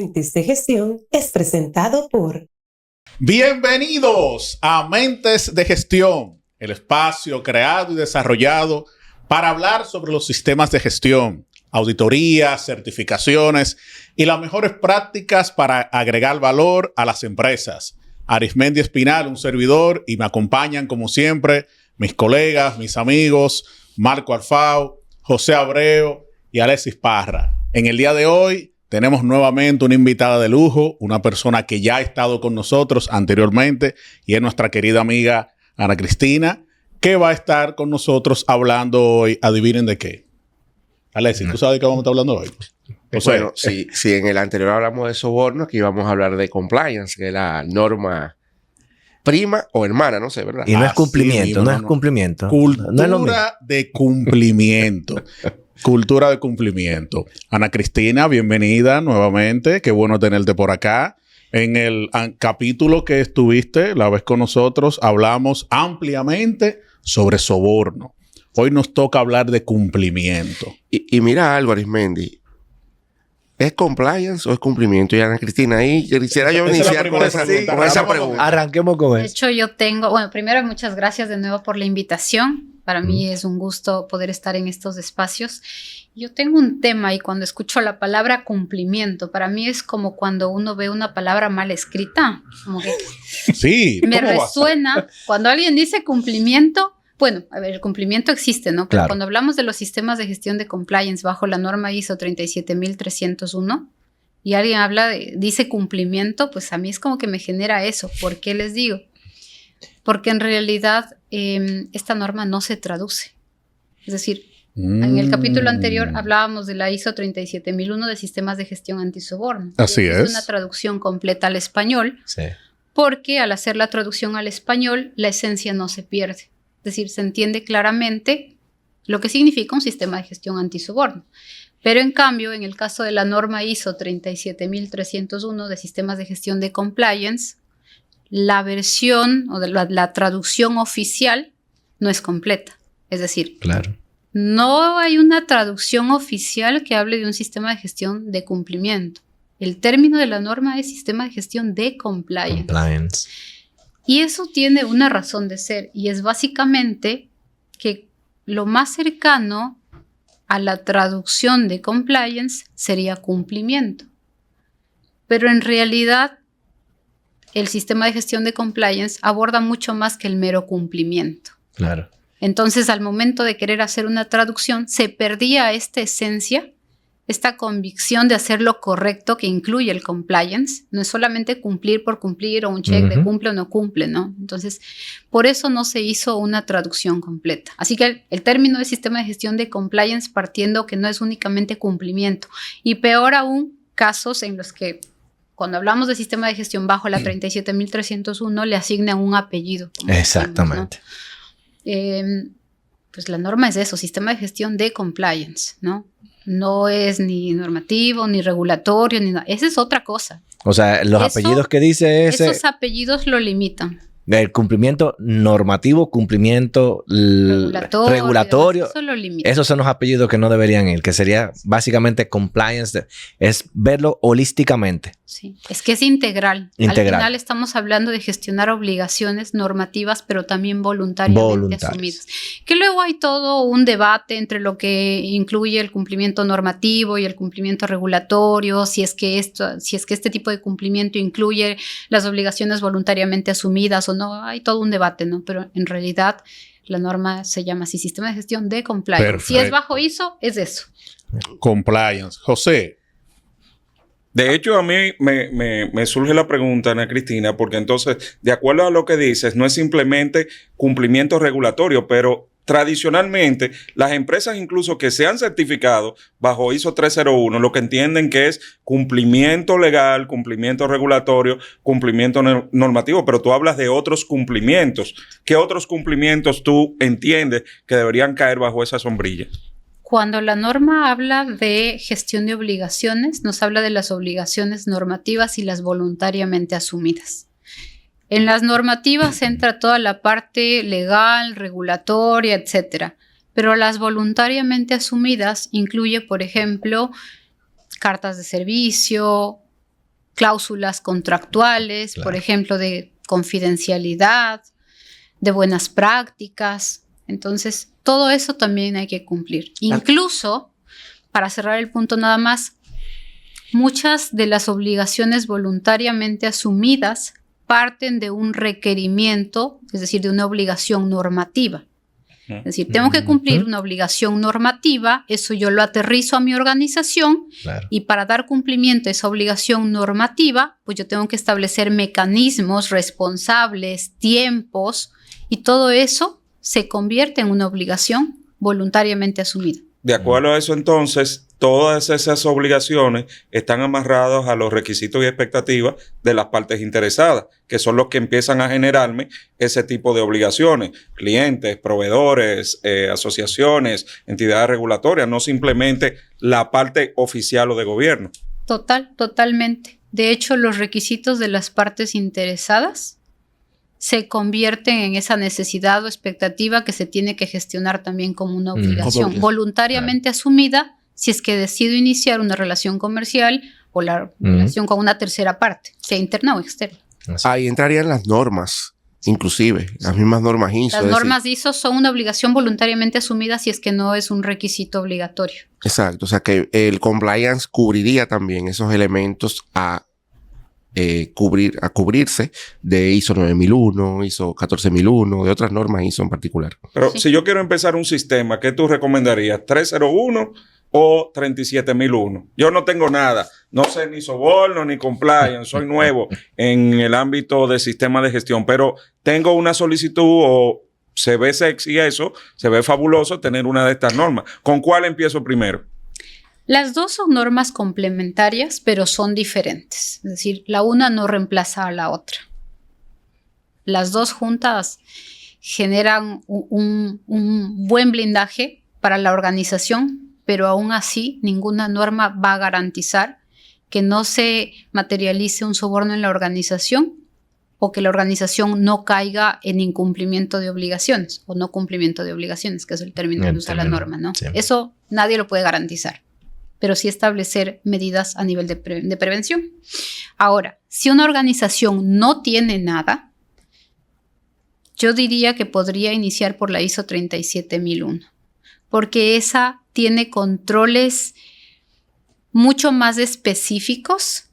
Mentes de Gestión es presentado por... Bienvenidos a Mentes de Gestión, el espacio creado y desarrollado para hablar sobre los sistemas de gestión, auditorías, certificaciones y las mejores prácticas para agregar valor a las empresas. Arismendi Espinal, un servidor, y me acompañan como siempre mis colegas, mis amigos, Marco Alfao, José Abreu y Alexis Parra. En el día de hoy tenemos nuevamente una invitada de lujo, una persona que ya ha estado con nosotros anteriormente y es nuestra querida amiga Ana Cristina, que va a estar con nosotros hablando hoy. ¿Adivinen de qué? Alexis, ¿tú sabes de qué vamos a estar hablando hoy? Bueno, si en el anterior hablamos de soborno, aquí vamos a hablar de compliance, que es la norma prima o hermana, no sé, ¿verdad? Y no es cumplimiento, no es cumplimiento. Cultura de cumplimiento. Cultura de cumplimiento. Ana Cristina, bienvenida nuevamente. Qué bueno tenerte por acá. En el capítulo que estuviste la vez con nosotros, hablamos ampliamente sobre soborno. Hoy nos toca hablar de cumplimiento. Y mira algo, Arismendi. ¿Es compliance o es cumplimiento? Y Ana Cristina, ahí quisiera yo iniciar con esa pregunta. Arranquemos con De eso. hecho, yo tengo... Bueno, primero, muchas gracias de nuevo por la invitación. Para mí es un gusto poder estar en estos espacios. Yo tengo un tema y cuando escucho la palabra cumplimiento, para mí es como cuando uno ve una palabra mal escrita. Como que sí, me resuena. Cuando alguien dice cumplimiento... Bueno, a ver, el cumplimiento existe, ¿no? Pero claro, cuando hablamos de los sistemas de gestión de compliance bajo la norma ISO 37301 y alguien dice cumplimiento, pues a mí es como que me genera eso. ¿Por qué les digo? Porque en realidad esta norma no se traduce. Es decir, en el capítulo anterior hablábamos de la ISO 37001 de sistemas de gestión antisoborno. Así es. Es una traducción completa al español, sí, porque al hacer la traducción al español, la esencia no se pierde. Es decir, se entiende claramente lo que significa un sistema de gestión antisoborno. Pero en cambio, en el caso de la norma ISO 37301 de sistemas de gestión de compliance, la versión o de la traducción oficial no es completa. Es decir, claro, no hay una traducción oficial que hable de un sistema de gestión de cumplimiento. El término de la norma es sistema de gestión de compliance. Y eso tiene una razón de ser, y es básicamente que lo más cercano a la traducción de compliance sería cumplimiento. Pero en realidad, el sistema de gestión de compliance aborda mucho más que el mero cumplimiento. Claro. Entonces, al momento de querer hacer una traducción, se perdía esta esencia, esta convicción de hacer lo correcto que incluye el compliance. No es solamente cumplir por cumplir o un check de cumple o no cumple, ¿no? Entonces, por eso no se hizo una traducción completa. Así que el término de sistema de gestión de compliance partiendo que no es únicamente cumplimiento. Y peor aún, casos en los que cuando hablamos de sistema de gestión bajo la 37301 le asignan un apellido. Exactamente. Decimos, ¿no? Pues la norma es eso, sistema de gestión de compliance, ¿no? No es ni normativo, ni regulatorio, ni nada. Esa es otra cosa. O sea, los apellidos que dice ese... Esos apellidos lo limitan. El cumplimiento normativo, cumplimiento regulatorio. Eso lo limita. Esos son los apellidos que no deberían ir, que sería básicamente compliance, es verlo holísticamente. Sí, es que es integral. Al final estamos hablando de gestionar obligaciones normativas, pero también voluntariamente asumidas. Que luego hay todo un debate entre lo que incluye el cumplimiento normativo y el cumplimiento regulatorio, si es que este tipo de cumplimiento incluye las obligaciones voluntariamente asumidas o no. Hay todo un debate, ¿no? Pero en realidad la norma se llama así, sistema de gestión de compliance. Perfecto. Si es bajo ISO, es eso. Compliance. José. De hecho, a mí me surge la pregunta, Ana Cristina, porque entonces, de acuerdo a lo que dices, no es simplemente cumplimiento regulatorio, pero tradicionalmente las empresas incluso que se han certificado bajo ISO 301, lo que entienden que es cumplimiento legal, cumplimiento regulatorio, cumplimiento normativo, pero tú hablas de otros cumplimientos. ¿Qué otros cumplimientos tú entiendes que deberían caer bajo esa sombrilla? Cuando la norma habla de gestión de obligaciones, nos habla de las obligaciones normativas y las voluntariamente asumidas. En las normativas entra toda la parte legal, regulatoria, etcétera. Pero las voluntariamente asumidas incluye, por ejemplo, cartas de servicio, cláusulas contractuales, Claro. por ejemplo, de confidencialidad, de buenas prácticas. Entonces, todo eso también hay que cumplir. Incluso, para cerrar el punto nada más, muchas de las obligaciones voluntariamente asumidas parten de un requerimiento, es decir, de una obligación normativa. Es decir, tengo que cumplir una obligación normativa, eso yo lo aterrizo a mi organización Claro. y para dar cumplimiento a esa obligación normativa, pues yo tengo que establecer mecanismos responsables, tiempos, y todo eso se convierte en una obligación voluntariamente asumida. De acuerdo a eso, entonces, todas esas obligaciones están amarradas a los requisitos y expectativas de las partes interesadas, que son los que empiezan a generarme ese tipo de obligaciones. Clientes, proveedores, asociaciones, entidades regulatorias, no simplemente la parte oficial o de gobierno. Totalmente. De hecho, los requisitos de las partes interesadas se convierten en esa necesidad o expectativa que se tiene que gestionar también como una obligación Como- voluntariamente asumida si es que decido iniciar una relación comercial o la relación con una tercera parte, sea interna o externa. Así. Ahí entrarían las normas, inclusive, las mismas normas ISO. Las es decir, normas ISO son una obligación voluntariamente asumida si es que no es un requisito obligatorio. Exacto, o sea que el compliance cubriría también esos elementos a cubrirse de ISO 9001, ISO 14001, de otras normas ISO en particular. Pero Sí. si yo quiero empezar un sistema, ¿qué tú recomendarías? ¿301 o 37001? Yo no tengo nada. No sé ni soborno ni compliance. Soy nuevo en el ámbito de sistema de gestión, pero tengo una solicitud o se ve sexy eso, se ve fabuloso tener una de estas normas. ¿Con cuál empiezo primero? Las dos son normas complementarias, pero son diferentes. Es decir, la una no reemplaza a la otra. Las dos juntas generan un buen blindaje para la organización, pero aún así ninguna norma va a garantizar que no se materialice un soborno en la organización o que la organización no caiga en incumplimiento de obligaciones o no cumplimiento de obligaciones, que es el término que El usa la término, norma, ¿no? sí. Eso nadie lo puede garantizar, pero sí establecer medidas a nivel de prevención. Ahora, si una organización no tiene nada, yo diría que podría iniciar por la ISO 37001, porque esa tiene controles mucho más específicos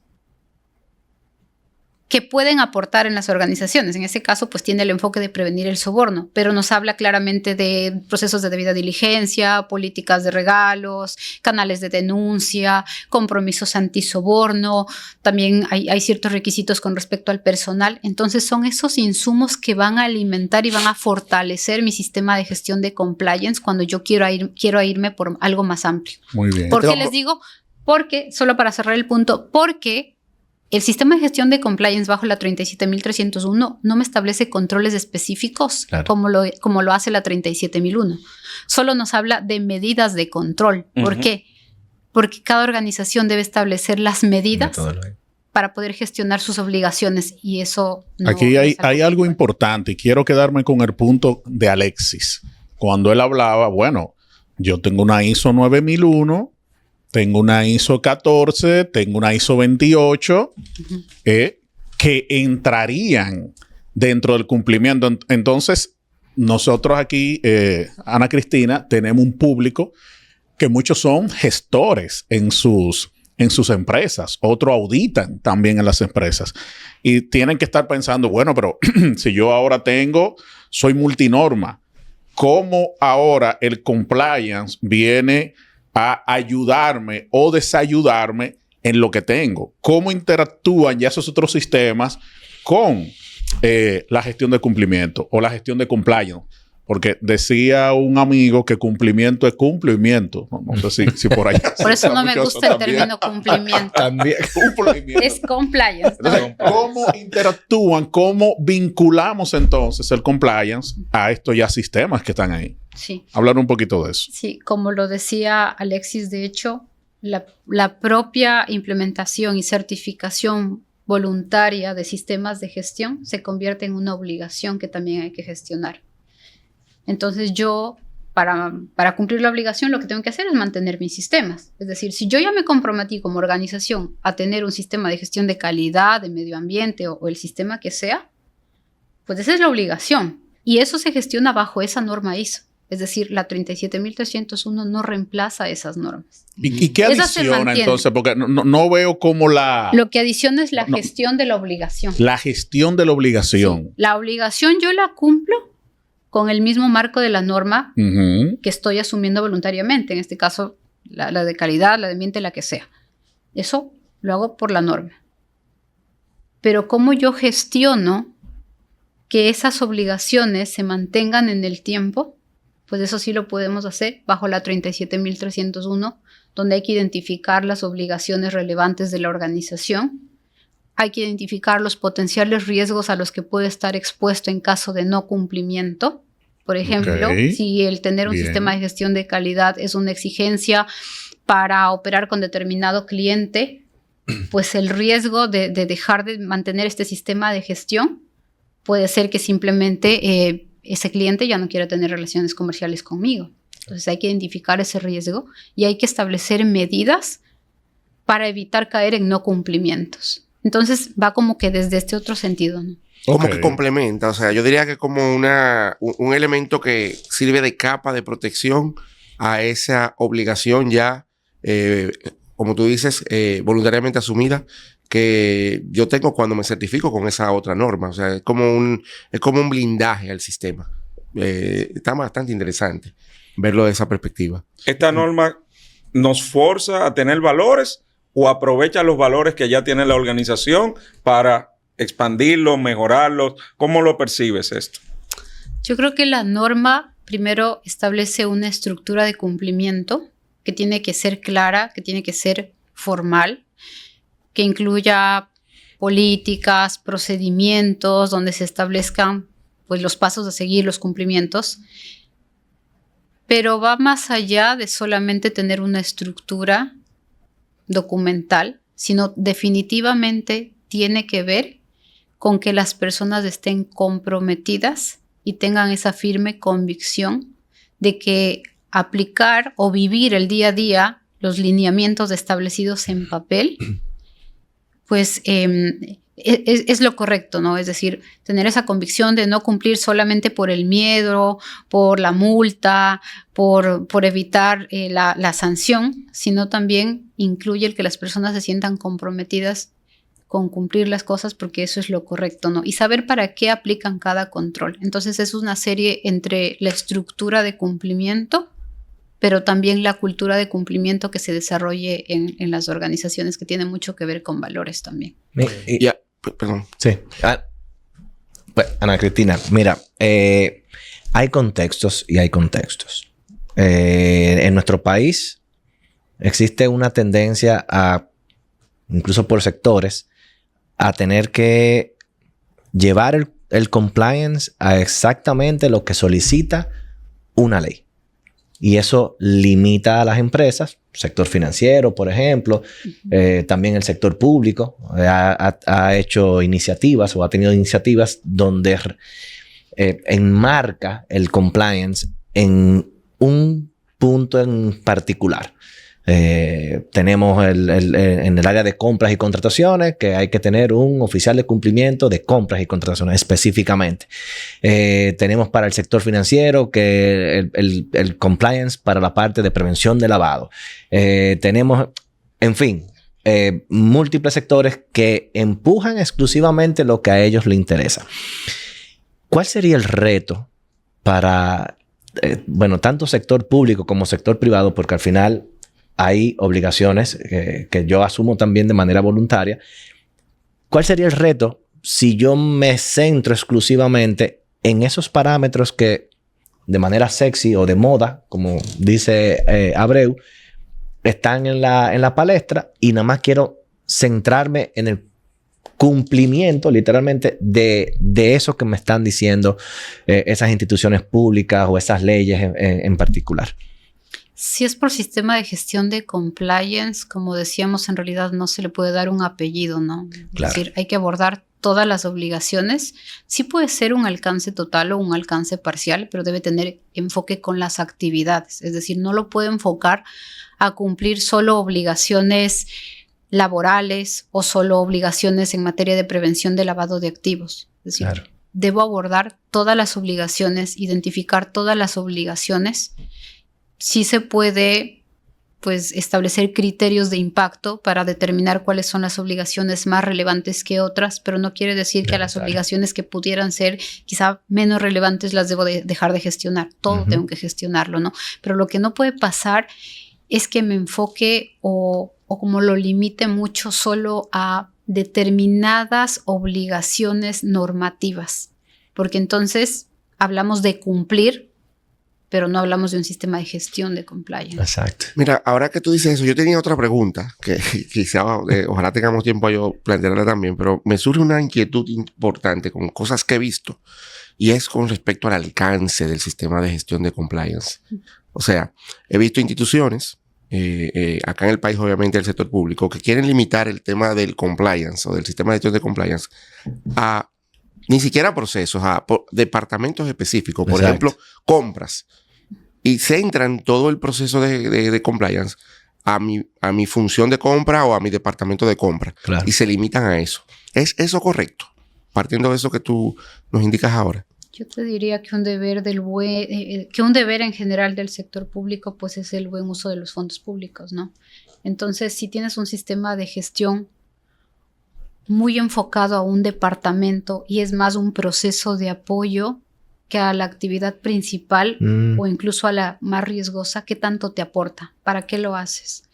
que pueden aportar en las organizaciones. En este caso, pues tiene el enfoque de prevenir el soborno, pero nos habla claramente de procesos de debida diligencia, políticas de regalos, canales de denuncia, compromisos antisoborno. También hay ciertos requisitos con respecto al personal. Entonces, son esos insumos que van a alimentar y van a fortalecer mi sistema de gestión de compliance cuando yo quiero irme por algo más amplio. Muy bien. ¿Por qué les digo? Porque, solo para cerrar el punto, porque el sistema de gestión de compliance bajo la 37301 no me establece controles específicos Claro. como lo hace la 37001. Solo nos habla de medidas de control. ¿Por Ujú. qué? Porque cada organización debe establecer las medidas Metodología. para poder gestionar sus obligaciones y eso no Aquí hay es algo igual. importante y quiero quedarme con el punto de Alexis. Cuando él hablaba, bueno, yo tengo una ISO 9001, tengo una ISO 14, tengo una ISO 28, que entrarían dentro del cumplimiento. Entonces, nosotros aquí, Ana Cristina, tenemos un público que muchos son gestores en sus empresas, otros auditan también en las empresas y tienen que estar pensando, bueno, pero si yo ahora soy multinorma, ¿cómo ahora el compliance viene a ayudarme o desayudarme en lo que tengo? ¿Cómo interactúan ya esos otros sistemas con la gestión de cumplimiento o la gestión de compliance? Porque decía un amigo que cumplimiento es cumplimiento. No sé si por allá. Por eso no me mucho gusta el también. término cumplimiento. También. Cumplimiento. Es compliance. Entonces, ¿cómo interactúan? ¿Cómo vinculamos entonces el compliance a estos ya sistemas que están ahí? Sí. Hablar un poquito de eso. Sí, como lo decía Alexis, de hecho, la propia implementación y certificación voluntaria de sistemas de gestión se convierte en una obligación que también hay que gestionar. Entonces yo para cumplir la obligación lo que tengo que hacer es mantener mis sistemas. Es decir, si yo ya me comprometí como organización a tener un sistema de gestión de calidad, de medio ambiente o el sistema que sea, pues esa es la obligación. Y eso se gestiona bajo esa norma ISO. Es decir, la 37301 no reemplaza esas normas. ¿Y qué Esa se adiciona mantiene. entonces? Porque no veo cómo Lo que adiciona es la No. gestión de la obligación. la gestión de la obligación. Sí, la obligación yo la cumplo con el mismo marco de la norma Ujú. que estoy asumiendo voluntariamente. En este caso, la de calidad, la de ambiente, la que sea. Eso lo hago por la norma. Pero cómo yo gestiono que esas obligaciones se mantengan en el tiempo, pues eso sí lo podemos hacer bajo la 37301, donde hay que identificar las obligaciones relevantes de la organización. Hay que identificar los potenciales riesgos a los que puede estar expuesto en caso de no cumplimiento. Por ejemplo, Ok. si el tener un Bien. sistema de gestión de calidad es una exigencia para operar con determinado cliente, pues el riesgo de dejar de mantener este sistema de gestión puede ser que simplemente ese cliente ya no quiera tener relaciones comerciales conmigo. Entonces hay que identificar ese riesgo y hay que establecer medidas para evitar caer en no cumplimientos. Entonces va como que desde este otro sentido, ¿no? Como Ok. que complementa, o sea, yo diría que como un elemento que sirve de capa de protección a esa obligación ya, como tú dices, voluntariamente asumida, que yo tengo cuando me certifico con esa otra norma. O sea, es como un blindaje al sistema. Está bastante interesante verlo de esa perspectiva. ¿Esta norma nos forza a tener valores o aprovecha los valores que ya tiene la organización para expandirlos, mejorarlos? ¿Cómo lo percibes esto? Yo creo que la norma primero establece una estructura de cumplimiento que tiene que ser clara, que tiene que ser formal, que incluya políticas, procedimientos, donde se establezcan pues, los pasos a seguir, los cumplimientos. Pero va más allá de solamente tener una estructura documental, sino definitivamente tiene que ver con que las personas estén comprometidas y tengan esa firme convicción de que aplicar o vivir el día a día los lineamientos establecidos en papel, pues es lo correcto, ¿no? Es decir, tener esa convicción de no cumplir solamente por el miedo, por la multa, por evitar la sanción, sino también incluye el que las personas se sientan comprometidas con cumplir las cosas porque eso es lo correcto, ¿no? Y saber para qué aplican cada control. Entonces es una serie entre la estructura de cumplimiento, pero también la cultura de cumplimiento que se desarrolle en las organizaciones, que tiene mucho que ver con valores también. Ya, perdón. Sí. Pues, Ana Cristina, mira, hay contextos y hay contextos. En nuestro país existe una tendencia a, incluso por sectores, a tener que llevar el compliance a exactamente lo que solicita una ley. Y eso limita a las empresas, sector financiero, por ejemplo, también el sector público ha hecho iniciativas o ha tenido iniciativas donde enmarca el compliance en un punto en particular. Tenemos en el área de compras y contrataciones que hay que tener un oficial de cumplimiento de compras y contrataciones específicamente. Tenemos para el sector financiero que el compliance para la parte de prevención de lavado. Tenemos, en fin, múltiples sectores que empujan exclusivamente lo que a ellos les interesa. ¿Cuál sería el reto para, tanto sector público como sector privado? Porque al final hay obligaciones que yo asumo también de manera voluntaria. ¿Cuál sería el reto si yo me centro exclusivamente en esos parámetros que de manera sexy o de moda, como dice Abreu, están en la palestra y nada más quiero centrarme en el cumplimiento literalmente de eso que me están diciendo esas instituciones públicas o esas leyes en particular? Si es por sistema de gestión de compliance, como decíamos, en realidad no se le puede dar un apellido, ¿no? Claro. Es decir, hay que abordar todas las obligaciones. Sí puede ser un alcance total o un alcance parcial, pero debe tener enfoque con las actividades. Es decir, no lo puede enfocar a cumplir solo obligaciones laborales o solo obligaciones en materia de prevención de lavado de activos. Es decir, Claro. debo abordar todas las obligaciones, identificar todas las obligaciones. Sí se puede pues establecer criterios de impacto para determinar cuáles son las obligaciones más relevantes que otras, pero no quiere decir que a las obligaciones que pudieran ser quizá menos relevantes las debo dejar de gestionar. Todo tengo que gestionarlo, ¿no? Pero lo que no puede pasar es que me enfoque o como lo limite mucho solo a determinadas obligaciones normativas, porque entonces hablamos de cumplir, pero no hablamos de un sistema de gestión de compliance. Exacto. Mira, ahora que tú dices eso, yo tenía otra pregunta que quizá ojalá tengamos tiempo a yo plantearla también, pero me surge una inquietud importante con cosas que he visto y es con respecto al alcance del sistema de gestión de compliance. O sea, he visto instituciones, acá en el país obviamente el sector público, que quieren limitar el tema del compliance o del sistema de gestión de compliance a ni siquiera procesos, a departamentos específicos, por Exacto. ejemplo, compras. Y centran todo el proceso de compliance a mi función de compra o a mi departamento de compra. Claro. Y se limitan a eso. ¿Es eso correcto? Partiendo de eso que tú nos indicas ahora. Yo te diría que un deber en general del sector público pues es el buen uso de los fondos públicos, ¿no? Entonces, si tienes un sistema de gestión muy enfocado a un departamento y es más un proceso de apoyo que a la actividad principal o incluso a la más riesgosa, ¿qué tanto te aporta? ¿Para qué lo haces?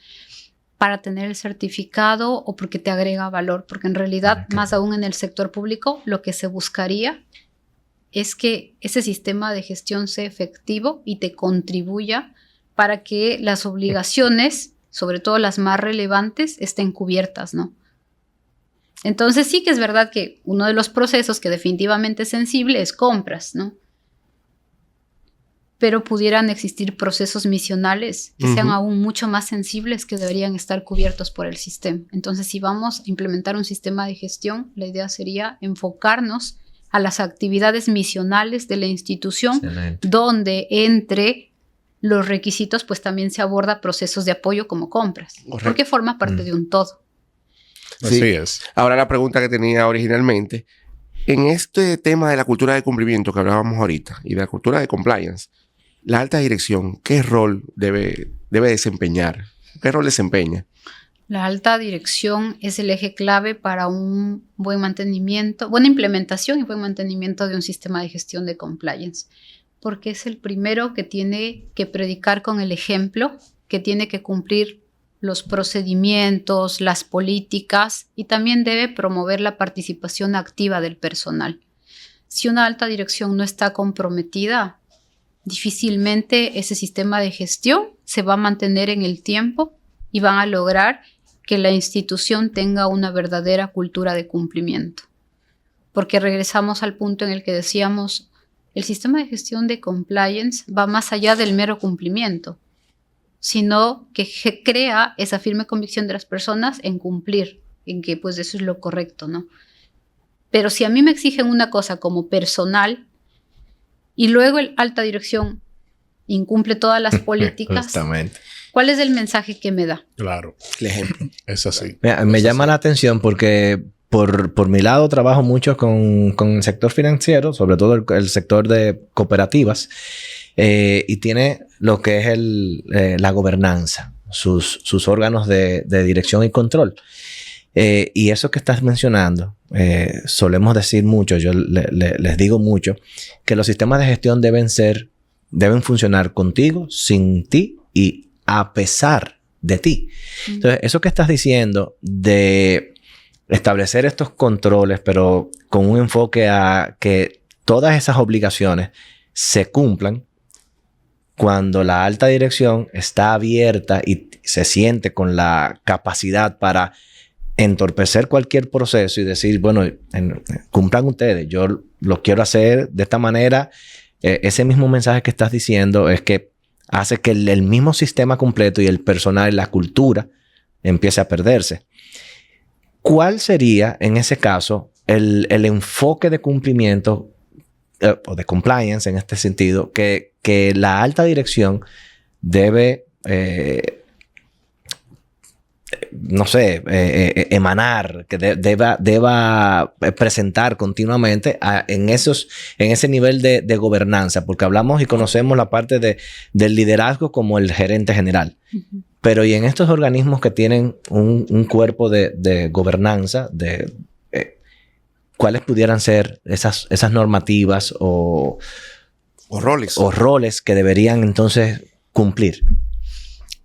¿Para tener el certificado o porque te agrega valor? Porque en realidad, más aún en el sector público, lo que se buscaría es que ese sistema de gestión sea efectivo y te contribuya para que las obligaciones, sobre todo las más relevantes, estén cubiertas, ¿no? Entonces sí que es verdad que uno de los procesos que definitivamente es sensible es compras, ¿no? Pero pudieran existir procesos misionales que sean aún mucho más sensibles que deberían estar cubiertos por el sistema. Entonces, si vamos a implementar un sistema de gestión, la idea sería enfocarnos a las actividades misionales de la institución, Excelente. donde entre los requisitos pues también se aborda procesos de apoyo como compras, porque forma parte de un todo. Así Sí. es. Ahora la pregunta que tenía originalmente. En este tema de la cultura de cumplimiento que hablábamos ahorita y de la cultura de compliance, la alta dirección, ¿qué rol debe desempeñar? ¿Qué rol desempeña? La alta dirección es el eje clave para un buen mantenimiento, buena implementación y buen mantenimiento de un sistema de gestión de compliance, porque es el primero que tiene que predicar con el ejemplo, que tiene que cumplir los procedimientos, las políticas y también debe promover la participación activa del personal. Si una alta dirección no está comprometida, difícilmente ese sistema de gestión se va a mantener en el tiempo y van a lograr que la institución tenga una verdadera cultura de cumplimiento. Porque regresamos al punto en el que decíamos, el sistema de gestión de compliance va más allá del mero cumplimiento, sino que crea esa firme convicción de las personas en cumplir, en que pues eso es lo correcto, ¿no? Pero si a mí me exigen una cosa como personal y luego el alta dirección incumple todas las políticas, Justamente. ¿cuál es el mensaje que me da? Claro. El ejemplo. Es así. Mira, me llama la atención porque por mi lado trabajo mucho con el sector financiero, sobre todo el sector de cooperativas, y tiene lo que es la gobernanza, sus órganos de dirección y control. Y eso que estás mencionando, solemos decir mucho, yo les digo mucho, que los sistemas de gestión deben funcionar contigo, sin ti y a pesar de ti. Entonces, eso que estás diciendo de establecer estos controles, pero con un enfoque a que todas esas obligaciones se cumplan cuando la alta dirección está abierta y se siente con la capacidad para entorpecer cualquier proceso y decir, bueno, cumplan ustedes, yo lo quiero hacer de esta manera. Ese mismo mensaje que estás diciendo es que hace que el mismo sistema completo y el personal y la cultura empiece a perderse. ¿Cuál sería, en ese caso, el enfoque de cumplimiento o de compliance en este sentido, que la alta dirección debe, emanar, que deba presentar continuamente en ese nivel de gobernanza, porque hablamos y conocemos la parte del liderazgo como el gerente general. Uh-huh. Pero y en estos organismos que tienen un cuerpo de gobernanza, ¿cuáles pudieran ser esas normativas o roles que deberían entonces cumplir?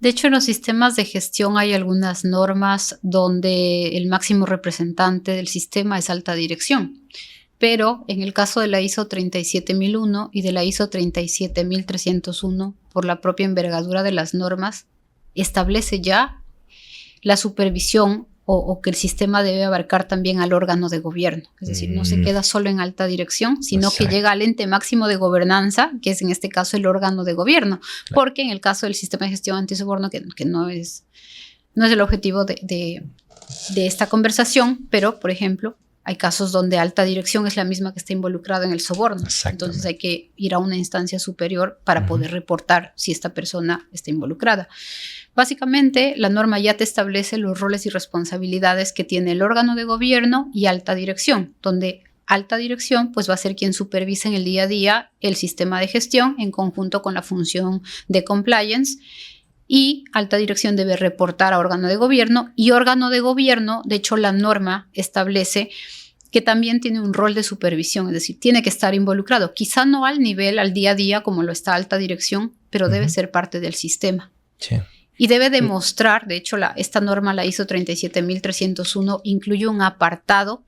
De hecho, en los sistemas de gestión hay algunas normas donde el máximo representante del sistema es alta dirección. Pero en el caso de la ISO 37001 y de la ISO 37301, por la propia envergadura de las normas, establece ya la supervisión o que el sistema debe abarcar también al órgano de gobierno. Es decir, no se queda solo en alta dirección, sino que llega al ente máximo de gobernanza, que es en este caso el órgano de gobierno. Claro. Porque en el caso del sistema de gestión antisoborno, que no es el objetivo de esta conversación, pero, por ejemplo, hay casos donde alta dirección es la misma que está involucrada en el soborno. Entonces hay que ir a una instancia superior para poder reportar si esta persona está involucrada. Básicamente, la norma ya te establece los roles y responsabilidades que tiene el órgano de gobierno y alta dirección, donde alta dirección pues va a ser quien supervise en el día a día el sistema de gestión en conjunto con la función de compliance. Y alta dirección debe reportar a órgano de gobierno, y órgano de gobierno, de hecho la norma establece que también tiene un rol de supervisión, es decir, tiene que estar involucrado, quizá no al nivel, al día a día como lo está alta dirección, pero debe ser parte del sistema. Sí. Y debe demostrar, de hecho esta norma, la ISO 37301, incluye un apartado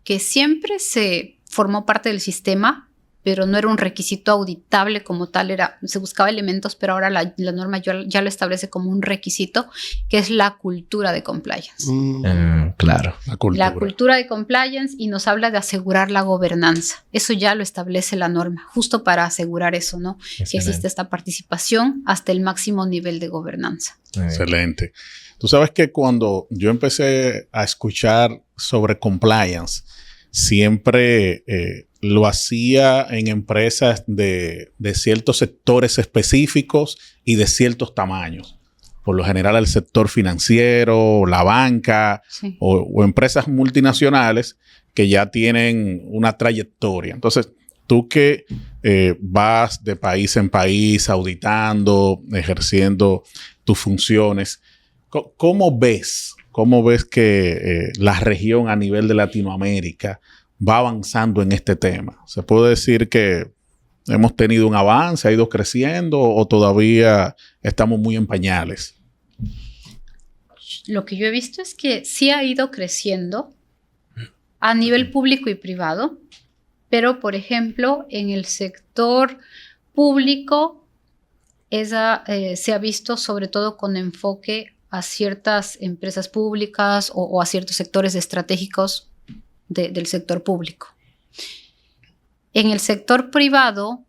que siempre se formó parte del sistema, pero no era un requisito auditable como tal, se buscaba elementos, pero ahora la norma ya lo establece como un requisito, que es la cultura de compliance. Claro. La cultura de compliance, y nos habla de asegurar la gobernanza. Eso ya lo establece la norma, justo para asegurar eso, ¿no? Excelente. Que existe esta participación hasta el máximo nivel de gobernanza. Excelente. Tú sabes que cuando yo empecé a escuchar sobre compliance, siempre lo hacía en empresas de ciertos sectores específicos y de ciertos tamaños. Por lo general el sector financiero, la banca, sí, o empresas multinacionales que ya tienen una trayectoria. Entonces, tú que vas de país en país auditando, ejerciendo tus funciones, ¿cómo ves que la región a nivel de Latinoamérica va avanzando en este tema? ¿Se puede decir que hemos tenido un avance, ha ido creciendo o todavía estamos muy en pañales? Lo que yo he visto es que sí ha ido creciendo a nivel público y privado, pero por ejemplo en el sector público se ha visto sobre todo con enfoque a ciertas empresas públicas o a ciertos sectores estratégicos del sector público. En el sector privado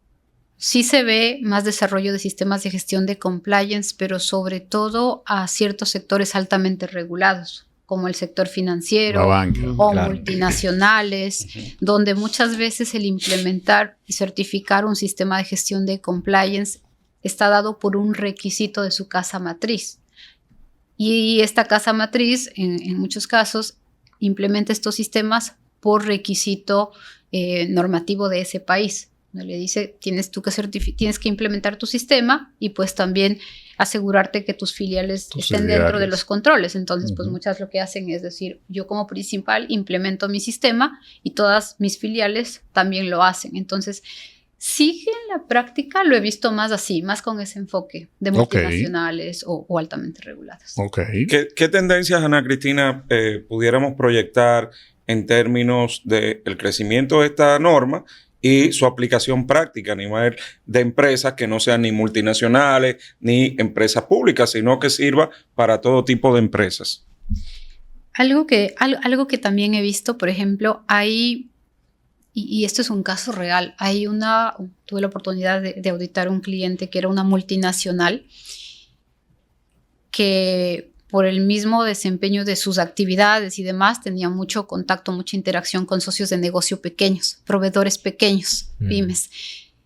sí se ve más desarrollo de sistemas de gestión de compliance, pero sobre todo a ciertos sectores altamente regulados, como el sector financiero o multinacionales, donde muchas veces el implementar y certificar un sistema de gestión de compliance está dado por un requisito de su casa matriz. Y esta casa matriz, en muchos casos, implementa estos sistemas por requisito normativo de ese país. Le dice, tienes que implementar tu sistema y pues también asegurarte que tus filiales estén dentro de los controles. Entonces, pues muchas lo que hacen es decir, yo como principal implemento mi sistema y todas mis filiales también lo hacen. Entonces, sí que en la práctica lo he visto más así, más con ese enfoque de multinacionales o altamente reguladas. ¿Qué tendencias, Ana Cristina, pudiéramos proyectar en términos del crecimiento de esta norma y su aplicación práctica a nivel de empresas que no sean ni multinacionales ni empresas públicas, sino que sirva para todo tipo de empresas? Algo que también he visto, por ejemplo, y esto es un caso real, tuve la oportunidad de auditar un cliente que era una multinacional que por el mismo desempeño de sus actividades y demás, tenía mucho contacto, mucha interacción con socios de negocio pequeños, proveedores pequeños, pymes.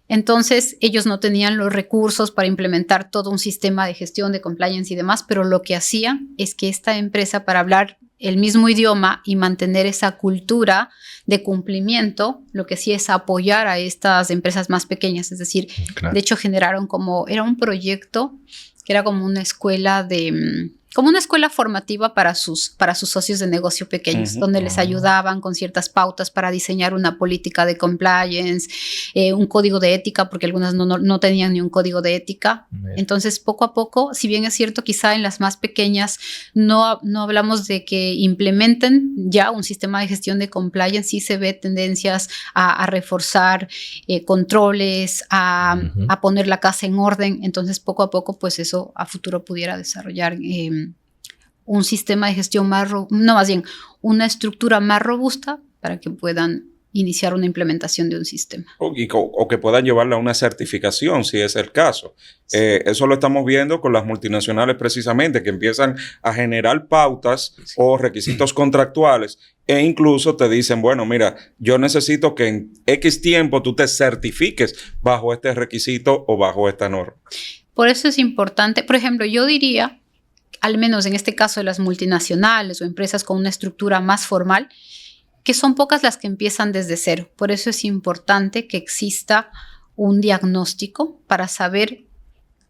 Entonces, ellos no tenían los recursos para implementar todo un sistema de gestión de compliance y demás, pero lo que hacían es que esta empresa, para hablar el mismo idioma y mantener esa cultura de cumplimiento, lo que sí es apoyar a estas empresas más pequeñas. Es decir, Claro. de hecho generaron era un proyecto que era como una escuela como una escuela formativa para sus socios de negocio pequeños, donde les ayudaban con ciertas pautas para diseñar una política de compliance, un código de ética, porque algunas no tenían ni un código de ética. Entonces, poco a poco, si bien es cierto, quizá en las más pequeñas no hablamos de que implementen ya un sistema de gestión de compliance, sí se ve tendencias a reforzar controles, a poner la casa en orden. Entonces, poco a poco, pues eso a futuro pudiera desarrollar un sistema de gestión una estructura más robusta para que puedan iniciar una implementación de un sistema. O que puedan llevarla a una certificación, si es el caso. Eso lo estamos viendo con las multinacionales precisamente, que empiezan a generar pautas o requisitos contractuales e incluso te dicen, bueno, mira, yo necesito que en X tiempo tú te certifiques bajo este requisito o bajo esta norma. Por eso es importante, por ejemplo, yo diría, al menos en este caso de las multinacionales o empresas con una estructura más formal, que son pocas las que empiezan desde cero. Por eso es importante que exista un diagnóstico para saber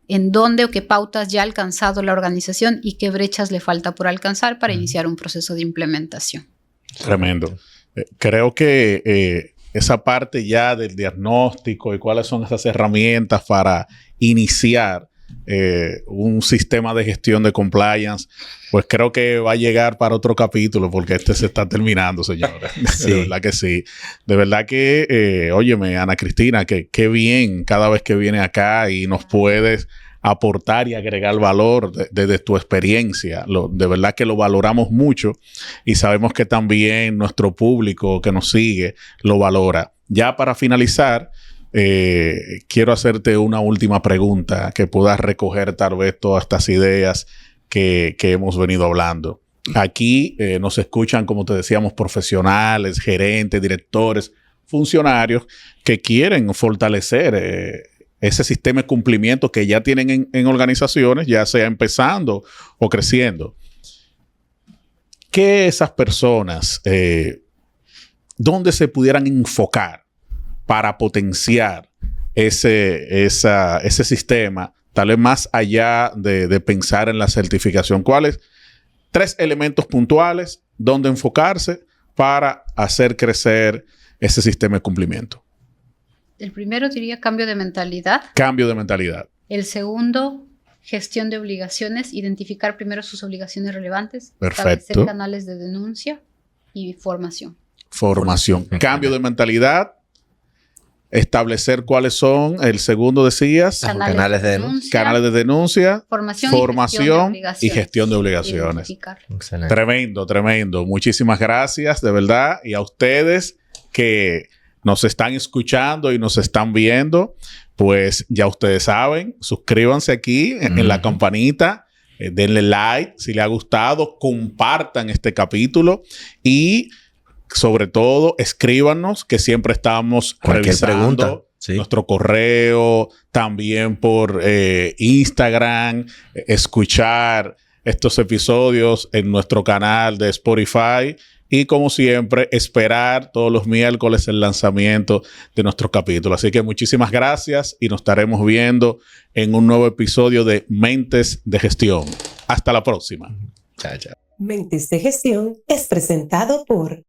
en dónde o qué pautas ya ha alcanzado la organización y qué brechas le falta por alcanzar para iniciar un proceso de implementación. Tremendo. Creo que esa parte ya del diagnóstico y cuáles son esas herramientas para iniciar un sistema de gestión de compliance, pues creo que va a llegar para otro capítulo porque este se está terminando, señores. Sí. De verdad que sí. De verdad que, óyeme, Ana Cristina, que qué bien cada vez que viene acá y nos puedes aportar y agregar valor desde tu experiencia. De verdad que lo valoramos mucho y sabemos que también nuestro público que nos sigue lo valora. Ya para finalizar, quiero hacerte una última pregunta que puedas recoger tal vez todas estas ideas que hemos venido hablando. Aquí nos escuchan, como te decíamos, profesionales, gerentes, directores, funcionarios que quieren fortalecer ese sistema de cumplimiento que ya tienen en organizaciones, ya sea empezando o creciendo. ¿Qué esas personas, dónde se pudieran enfocar para potenciar ese sistema, tal vez más allá de pensar en la certificación? ¿Cuáles 3 elementos puntuales donde enfocarse para hacer crecer ese sistema de cumplimiento? El primero diría cambio de mentalidad. Cambio de mentalidad. El segundo, gestión de obligaciones, identificar primero sus obligaciones relevantes. Perfecto. Establecer canales de denuncia y formación. Formación. Cambio de mentalidad. Establecer cuáles son, el segundo decías, Canales de denuncia. Canales de denuncia, formación y gestión de obligaciones. Excelente. Tremendo, tremendo. Muchísimas gracias, de verdad. Y a ustedes que nos están escuchando y nos están viendo, pues ya ustedes saben, suscríbanse aquí en la campanita, denle like si les ha gustado, compartan este capítulo y sobre todo escríbanos, que siempre estamos Cualquier revisando pregunta, sí. Nuestro correo, también por Instagram, escuchar estos episodios en nuestro canal de Spotify y, como siempre, esperar todos los miércoles el lanzamiento de nuestros capítulos. Así que muchísimas gracias y nos estaremos viendo en un nuevo episodio de Mentes de Gestión. Hasta la próxima. Chao, chao. Mentes de Gestión es presentado por